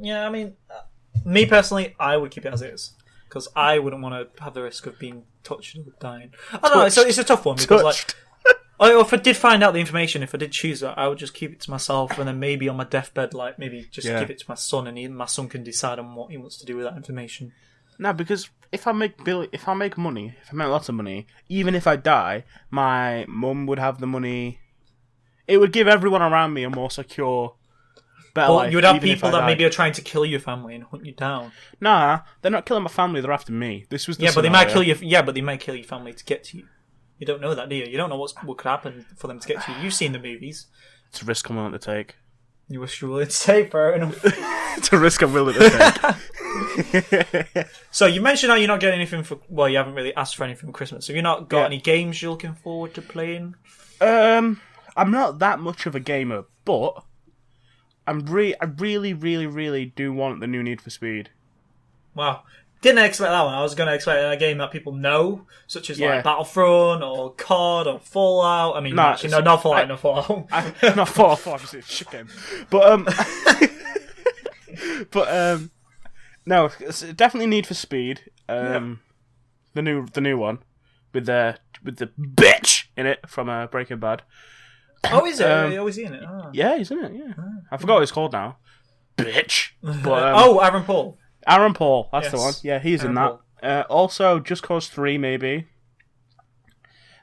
S2: Yeah, I mean, me personally, I would keep it as it is. Because I wouldn't want to have the risk of being touched or dying. I don't know, it's a tough one. Because, if I did find out the information, if I did choose that, I would just keep it to myself, and then maybe on my deathbed, maybe just give it to my son, and my son can decide on what he wants to do with that information.
S1: No, because if I make money, if I make lots of money, even if I die, my mum would have the money. It would give everyone around me a more secure, better life.
S2: You would have people that maybe are trying to kill your family and hunt you down.
S1: Nah, they're not killing my family. They're after me. This was the
S2: but
S1: scenario.
S2: they might kill you. Yeah, but they might kill your family to get to you. You don't know that, do you? You don't know what could happen for them to get to you. You've seen the movies.
S1: It's a risk I'm willing to take.
S2: You were willing to take, fair enough.
S1: It's a risk I'm willing to take.
S2: So you mentioned how you're not getting anything for... Well, you haven't really asked for anything for Christmas. Have you not got any games you're looking forward to playing?
S1: I'm not that much of a gamer, but I really, really, really do want the new Need for Speed.
S2: Wow. Didn't expect that one. I was going to expect a game that people know, such as like Battlefront or COD or Fallout. I mean, not Fallout, not Fallout.
S1: Not Fallout, it's a shit game. But no, it's definitely Need for Speed. The new one with the bitch in it from Breaking Bad.
S2: Oh, is it? Oh, is he in it? Oh.
S1: Yeah, he's in it. Yeah, I forgot what he's called now. Bitch. But,
S2: Aaron Paul.
S1: Aaron Paul, that's the one. Yeah, he's in that. Also, Just Cause 3, maybe.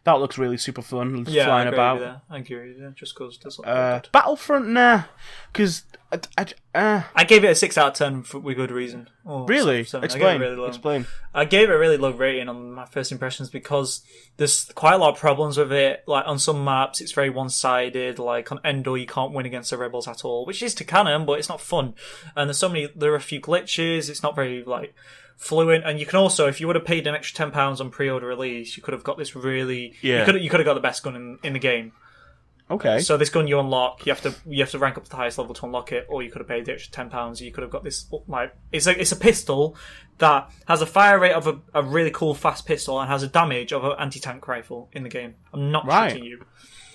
S1: That looks really super fun. Flying about.
S2: I agree with that. Just Cause does look good.
S1: Battlefront, nah. Because
S2: I gave it a 6 out of 10 with good reason.
S1: Really? Explain. Explain.
S2: I gave it a really low rating on my first impressions because there's quite a lot of problems with it. Like on some maps, it's very one-sided. Like on Endor, you can't win against the rebels at all, which is to canon, but it's not fun. And there are a few glitches. It's not very like fluent. And you can also, if you would have paid an extra £10 on pre-order release, you could have got this really. Yeah. You could have got the best gun in the game.
S1: Okay.
S2: So this gun you unlock, you have to rank up to the highest level to unlock it, or you could have paid the extra £10. You could have got this like it's a pistol that has a fire rate of a really cool fast pistol and has a damage of an anti-tank rifle in the game. I'm not shooting you.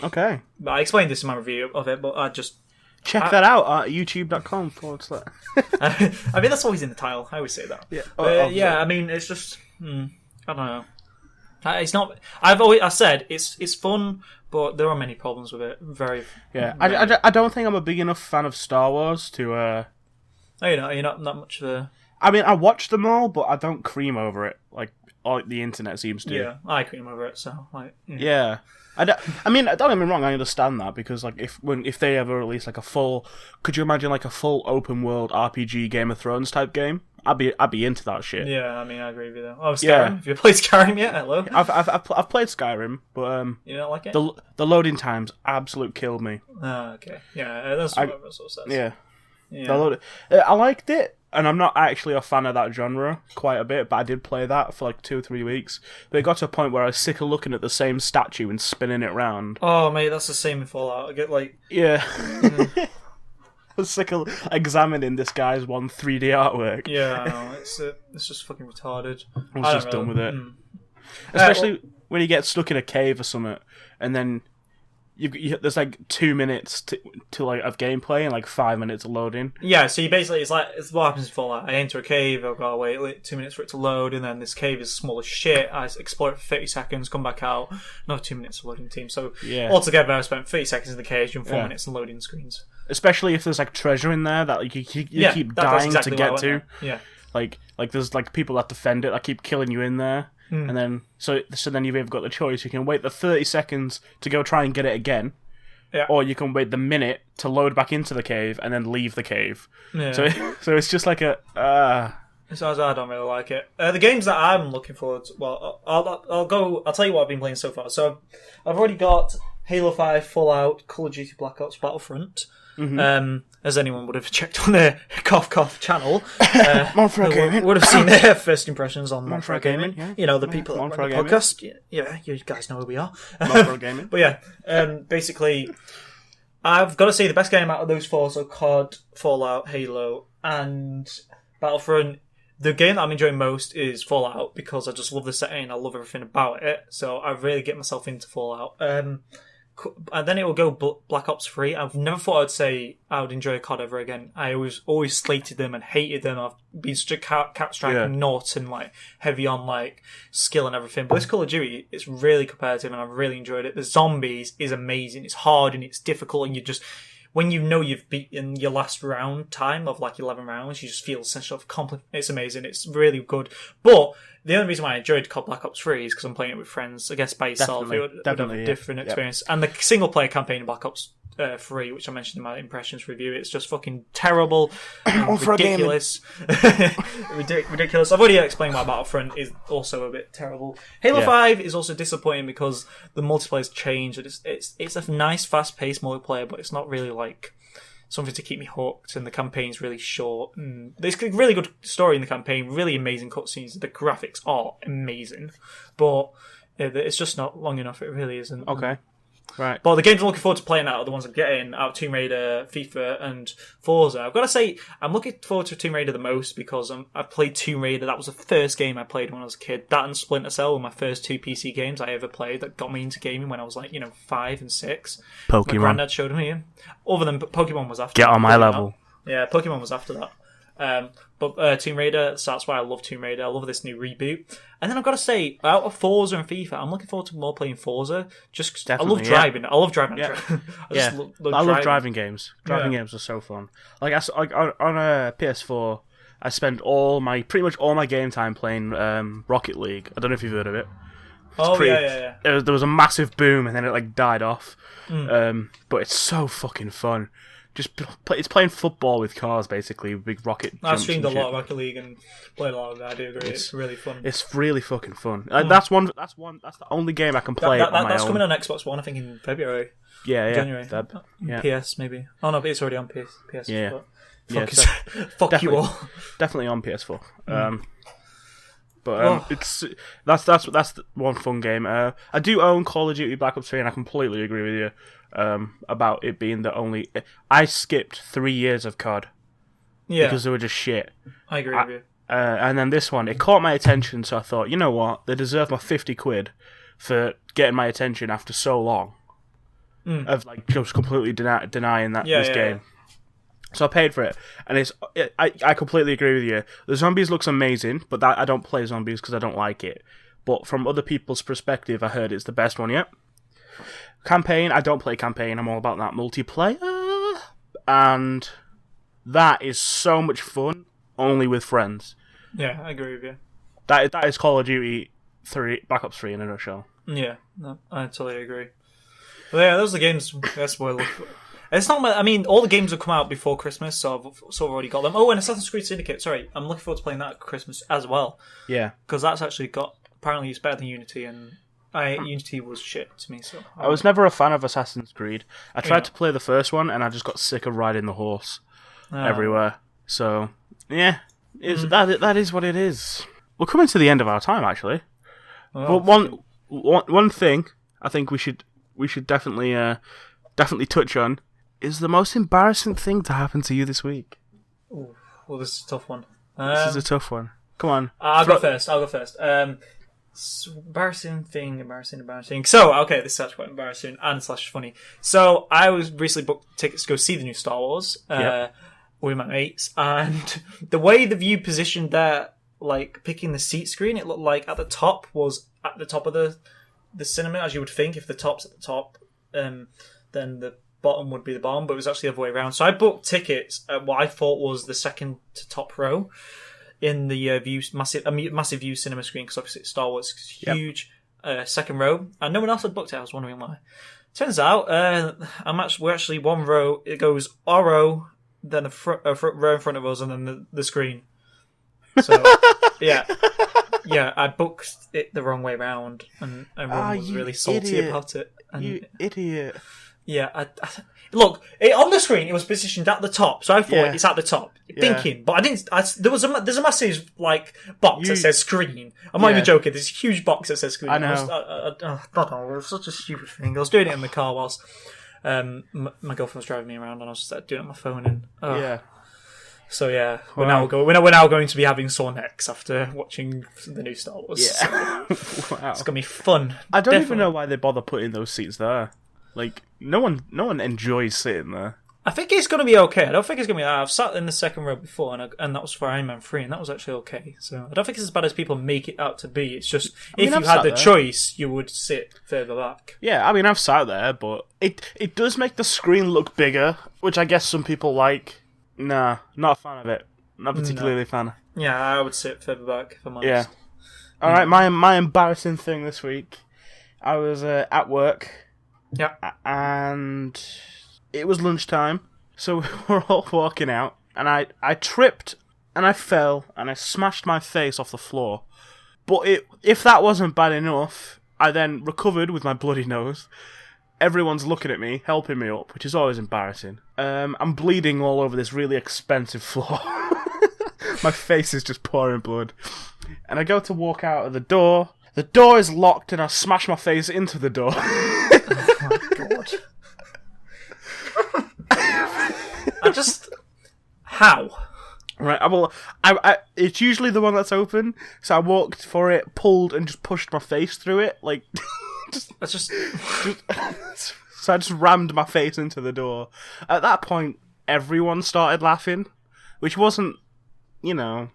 S1: Okay.
S2: But I explained this in my review of it, but I just
S1: check that out at youtube.com/.
S2: I mean that's always in the title. I always say that. Yeah. I mean it's just I don't know. It's not. I said it's fun, but there are many problems with it.
S1: I don't think I'm a big enough fan of Star Wars to.
S2: Oh, you're not much of a.
S1: I mean, I watch them all, but I don't cream over it like the internet seems to.
S2: Yeah, I cream over it, so like.
S1: Yeah. I mean, don't get me wrong. I understand that because, like, if they ever release like a full, could you imagine like a full open world RPG Game of Thrones type game? I'd be into that shit.
S2: Yeah, I mean, I agree with you though. Oh, Skyrim. Have you played Skyrim yet? Hello.
S1: I've played Skyrim, but
S2: you don't like it?
S1: The loading times absolute killed me.
S2: Oh, okay. Yeah, that's what I sort of says.
S1: Yeah. I liked it, and I'm not actually a fan of that genre quite a bit, but I did play that for like 2 or 3 weeks. But it got to a point where I was sick of looking at the same statue and spinning it round.
S2: Oh, mate, that's the same in Fallout. I get like...
S1: Yeah. I was sick of examining this guy's 3D artwork.
S2: Yeah, I know. It's just fucking retarded.
S1: I was just done with it. Especially when you get stuck in a cave or something, and then... there's like 2 minutes to like of gameplay and like 5 minutes of loading.
S2: Yeah, so you basically it's what happens in Fallout. I enter a cave, I've got to wait 2 minutes for it to load, and then this cave is small as shit. I explore it for 30 seconds, come back out, another 2 minutes of loading team. So altogether, I spent 30 seconds in the cave and 4 minutes in loading screens. Especially if there's like treasure in there that like, you keep dying to get to. Yeah,
S1: like there's like people that defend it that keep killing you in there. And then, so then you've either got the choice. You can wait the 30 seconds to go try and get it again, or you can wait the minute to load back into the cave and then leave the cave. Yeah. So it's just like a.
S2: So I don't really like it. The games that I'm looking forward to, well, I'll tell you what I've been playing so far. So I've already got Halo 5, Fallout, Call of Duty Black Ops, Battlefront. Mm-hmm. As anyone would have checked on their Cough Channel,
S1: Mon Frere Gaming
S2: would have seen their first impressions on Mon Frere Gaming.
S1: Yeah.
S2: You know, the people that run the podcast. Yeah, you guys know who we are.
S1: Mon Frere Gaming.
S2: But yeah, basically, I've got to say the best game out of those four, so COD, Fallout, Halo, and Battlefront. The game that I'm enjoying most is Fallout because I just love the setting. I love everything about it. So I really get myself into Fallout. And then it will go Black Ops 3. I've never thought I'd say I would enjoy a COD ever again. I always slated them and hated them. I've been such a Counter-Strike nut and like heavy on like skill and everything. But this Call of Duty, it's really competitive and I've really enjoyed it. The zombies is amazing. It's hard and it's difficult and you just... When you know you've beaten your last round time of like 11 rounds, you just feel a sense of accomplishment. It's amazing. It's really good. But the only reason why I enjoyed COD Black Ops 3 is because I'm playing it with friends. I guess by yourself, it would have a different experience. Yep. And the single player campaign in Black Ops 3, which I mentioned in my impressions review, it's just fucking terrible and ridiculous. Ridiculous. I've already explained why Battlefront is also a bit terrible. Halo 5 is also disappointing because the multiplayer's changed. It's a nice, fast-paced multiplayer, but it's not really like something to keep me hooked, and the campaign's really short. There's a really good story in the campaign, really amazing cutscenes. The graphics are amazing, but it's just not long enough. It really isn't.
S1: Okay. Right.
S2: But the games I'm looking forward to playing out are the ones I'm getting out: Tomb Raider, FIFA, and Forza. I've got to say, I'm looking forward to Tomb Raider the most because I've played Tomb Raider. That was the first game I played when I was a kid. That and Splinter Cell were my first 2 PC games I ever played that got me into gaming when I was 5 and 6.
S1: Pokemon.
S2: My granddad showed me. Other than Pokemon was after.
S1: Get on my level.
S2: Yeah, Pokemon was after that. But Tomb Raider, so that's why I love Tomb Raider. I love this new reboot. And then I've got to say, out of Forza and FIFA, I'm looking forward to more playing Forza. Just 'cause I love driving. I love driving.
S1: Yeah.
S2: I
S1: love driving games. Driving games are so fun. On a PS4, I spend pretty much all my game time playing Rocket League. I don't know if you've heard of it.
S2: Yeah.
S1: There was a massive boom and then it died off. But it's so fucking fun. It's playing football with cars, basically, with big rocket jumps.
S2: I've streamed a lot of Rocket League and played a lot of it. I do agree. It's really fun.
S1: It's really fucking fun. That's the only game I can play on my own.
S2: That's coming on Xbox One, I think, in February.
S1: January.
S2: PS, maybe. Oh, no, but it's already on PS.
S1: Yeah.
S2: Fuck you all.
S1: Definitely on PS4. That's the one fun game. I do own Call of Duty Black Ops 3, and I completely agree with you about it being the only. I skipped 3 years of COD because they were just shit.
S2: I agree with you.
S1: And then this one, it caught my attention, so I thought, you know what, they deserve my 50 quid for getting my attention after so long of just completely denying this game. So I paid for it, and I completely agree with you. The zombies looks amazing, but I don't play zombies because I don't like it. But from other people's perspective, I heard it's the best one yet. Campaign, I don't play campaign. I'm all about that multiplayer, and that is so much fun. Only with friends.
S2: Yeah, I agree with you.
S1: That is Call of Duty 3, Black Ops 3 in a nutshell.
S2: Yeah, no, I totally agree. But yeah, those are the games. That's what I look for. It's not. I mean, all the games have come out before Christmas, so I've already got them. Oh, and Assassin's Creed Syndicate. Sorry, I'm looking forward to playing that at Christmas as well.
S1: Yeah,
S2: because that's actually got. Apparently, it's better than Unity, and Unity was shit to me. So
S1: I was never a fan of Assassin's Creed. I tried to play the first one, and I just got sick of riding the horse everywhere. So yeah, that is what it is. We're coming to the end of our time, actually. Well, but one thing I think we should definitely touch on is the most embarrassing thing to happen to you this week.
S2: Ooh, well, this is a tough one.
S1: This is a tough one. Come on.
S2: I'll go first. Embarrassing thing. So, okay, this is actually quite embarrassing and / funny. So, I was recently booked tickets to go see the new Star Wars with my mates, and the way the view positioned there, like picking the seat screen, it looked like at the top was at the top of the cinema, as you would think. If the top's at the top, then the bottom would be the bottom, but it was actually the other way around. So I booked tickets at what I thought was the second to top row in the massive view cinema screen, because obviously it's Star Wars, huge second row, and no one else had booked it. I was wondering why. Turns out we're actually one row. It goes our row, then a front row in front of us, and then the screen. So yeah, I booked it the wrong way round, and everyone was really salty about it. And
S1: you idiot!
S2: Yeah, look, on the screen it was positioned at the top, so I thought it's at the top. Thinking, but I didn't. There's a massive box that says screen. I'm not even joking. There's a huge box that says screen.
S1: I know.
S2: It was such a stupid thing. I was doing it in the car whilst my girlfriend was driving me around, and I was just doing it on my phone. And so yeah, we're now going to be having sore necks after watching the new Star Wars.
S1: Yeah,
S2: so it's gonna be fun.
S1: I don't even know why they bother putting those seats there. Like no one enjoys sitting there.
S2: I think it's going to be okay. I don't think it's going to be. I've sat in the second row before, and that was for Iron Man 3, and that was actually okay. So I don't think it's as bad as people make it out to be. It's just if you had the choice, you would sit further back.
S1: Yeah, I mean I've sat there, but it does make the screen look bigger, which I guess some people like. Nah, not a fan of it. Not particularly a fan.
S2: Yeah, I would sit further back if I'm honest.
S1: Yeah. All right, my embarrassing thing this week. I was at work.
S2: Yeah.
S1: And it was lunchtime, so we're all walking out, and I tripped, and I fell, and I smashed my face off the floor. But if that wasn't bad enough, I then recovered with my bloody nose. Everyone's looking at me, helping me up, which is always embarrassing. I'm bleeding all over this really expensive floor. My face is just pouring blood. And I go to walk out of the door. The door is locked, and I smash my face into the door.
S2: Oh my God. How?
S1: Right, I it's usually the one that's open, so I walked for it, pulled, and just pushed my face through it, like, so I just rammed my face into the door. At that point, everyone started laughing, which wasn't, I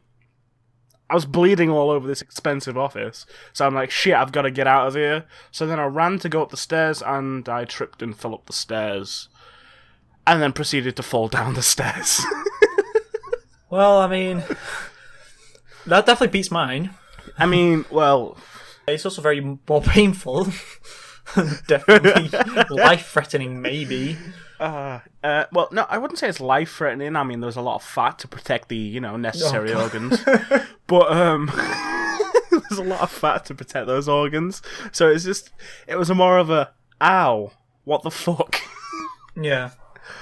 S1: was bleeding all over this expensive office, so I'm like, shit, I've got to get out of here. So then I ran to go up the stairs, and I tripped and fell up the stairs, and then proceeded to fall down the stairs.
S2: Well, I mean, that definitely beats mine.
S1: I mean, well,
S2: it's also very more painful. Definitely life-threatening, maybe.
S1: Well, no, I wouldn't say it's life-threatening. I mean, there's a lot of fat to protect the, necessary organs. But, there's a lot of fat to protect those organs. So it was more of a, ow, what the fuck?
S2: Yeah,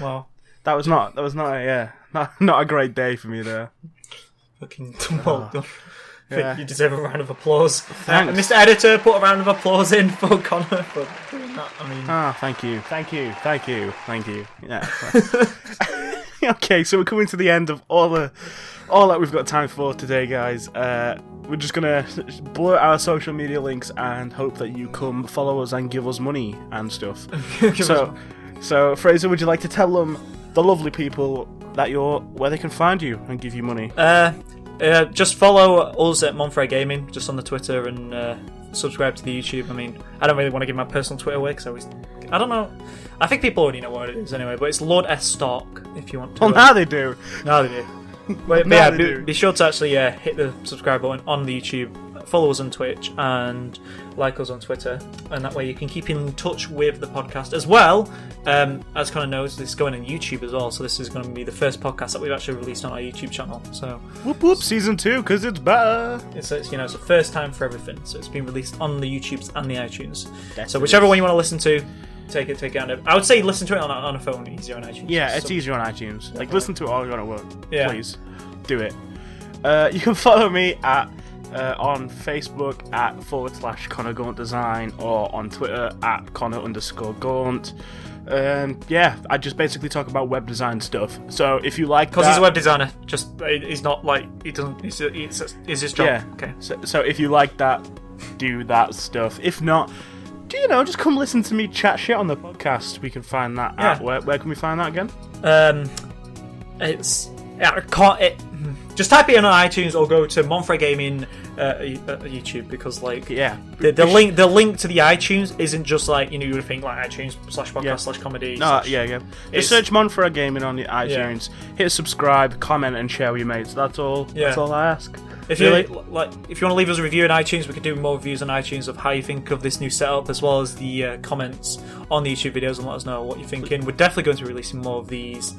S2: well.
S1: That was not a great day for me there.
S2: Fucking well done.
S1: Yeah.
S2: You deserve a round of applause.
S1: Thanks.
S2: Mr. Editor, put a round of applause in for Connor for doing that. I mean,
S1: thank you. Yeah. Okay, so we're coming to the end of all that we've got time for today, guys. We're just gonna blur our social media links and hope that you come follow us and give us money and stuff. So Frazer, would you like to tell them, the lovely people, that where they can find you and give you money?
S2: Just follow us at Mon Frere Gaming, just on the Twitter, and subscribe to the YouTube. I mean, I don't really want to give my personal Twitter away, because I don't know. I think people already know what it is anyway, but it's Lord S. Stark, if you want to.
S1: Oh, now they do.
S2: Now they do. But yeah, be sure to actually hit the subscribe button on the YouTube, follow us on Twitch, and like us on Twitter, and that way you can keep in touch with the podcast as well. As Connor knows, this is going on YouTube as well, so this is going to be the first podcast that we've actually released on our YouTube channel. So
S1: whoop whoop, season 2, because it's better.
S2: It's it's the first time for everything, so it's been released on the YouTubes and the iTunes. So whichever one you want to listen to, take it on. I would say listen to it on a phone, easier on iTunes.
S1: Yeah, it's easier on iTunes. Like, listen to it all on a work. Yeah. Please do it. You can follow me on Facebook at / Connor Gaunt Design, or on Twitter at Connor_Gaunt. Yeah, I just basically talk about web design stuff. So if you like,
S2: because he's a web designer, he's not like he doesn't. It's his job.
S1: Yeah.
S2: Okay.
S1: So if you like that, do that stuff. If not, just come listen to me chat shit on the podcast. We can find that at where can we find that again?
S2: Just type it in on iTunes or go to Mon Frere Gaming YouTube, because the link to the iTunes isn't just like you would think like iTunes /podcast /comedy.
S1: No, just search Mon Frere Gaming on the iTunes. Hit subscribe, comment, and share with your mates. That's all. That's all I ask.
S2: If you want to leave us a review on iTunes, we could do more reviews on iTunes of how you think of this new setup, as well as the comments on the YouTube videos, and let us know what you're thinking. We're definitely going to be releasing more of these,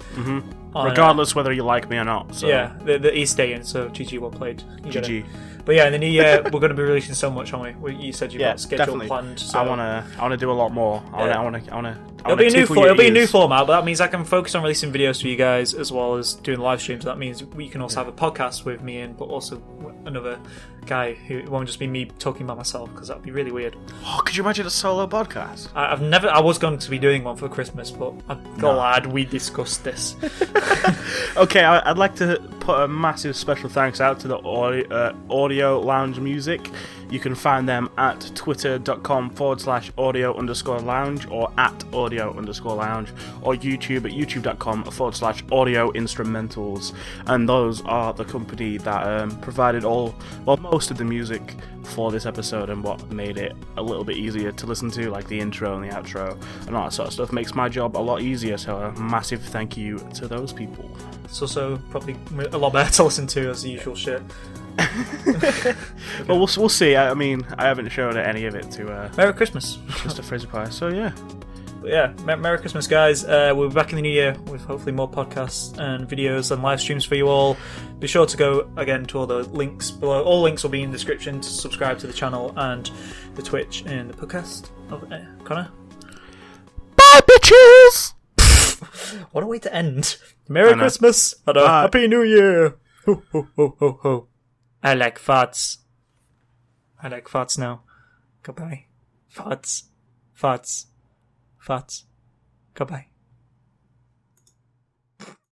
S1: regardless whether you like me or not. So.
S2: Yeah, he's staying. So GG, well played.
S1: GG.
S2: But yeah, in the new year we're going to be releasing so much, aren't we? You said you've got schedule planned. So.
S1: I wanna do a lot more. I wanna.
S2: It'll be a new format, but that means I can focus on releasing videos for you guys as well as doing live streams. That means we can also have a podcast with me in, but also another guy who it won't just be me talking by myself, because that'd be really weird.
S1: Oh, could you imagine a solo podcast?
S2: I was going to be doing one for Christmas, but I'm glad we discussed this.
S1: Okay, I'd like to put a massive special thanks out to the Audio Lounge Music. You can find them at twitter.com /audio_lounge, or at audio_lounge, or YouTube at youtube.com /audio instrumentals. And those are the company that provided most of the music for this episode, and what made it a little bit easier to listen to, like the intro and the outro and all that sort of stuff. Makes my job a lot easier, so a massive thank you to those people.
S2: It's also probably a lot better to listen to as the usual shit.
S1: Well, we'll see. I mean, I haven't shown any of it to
S2: Merry Christmas,
S1: Mr. Frazer Pie, so yeah.
S2: But yeah, Merry Christmas, guys. We'll be back in the new year with hopefully more podcasts and videos and live streams for you all. Be sure to go again to all the links below. All links will be in the description to subscribe to the channel and the Twitch and the podcast of Connor.
S1: Bye, bitches!
S2: What a way to end. Merry Christmas and a Happy New Year. Ho, ho, ho, ho, ho. I like farts. I like farts now. Goodbye. Farts. Farts. Fats. Goodbye.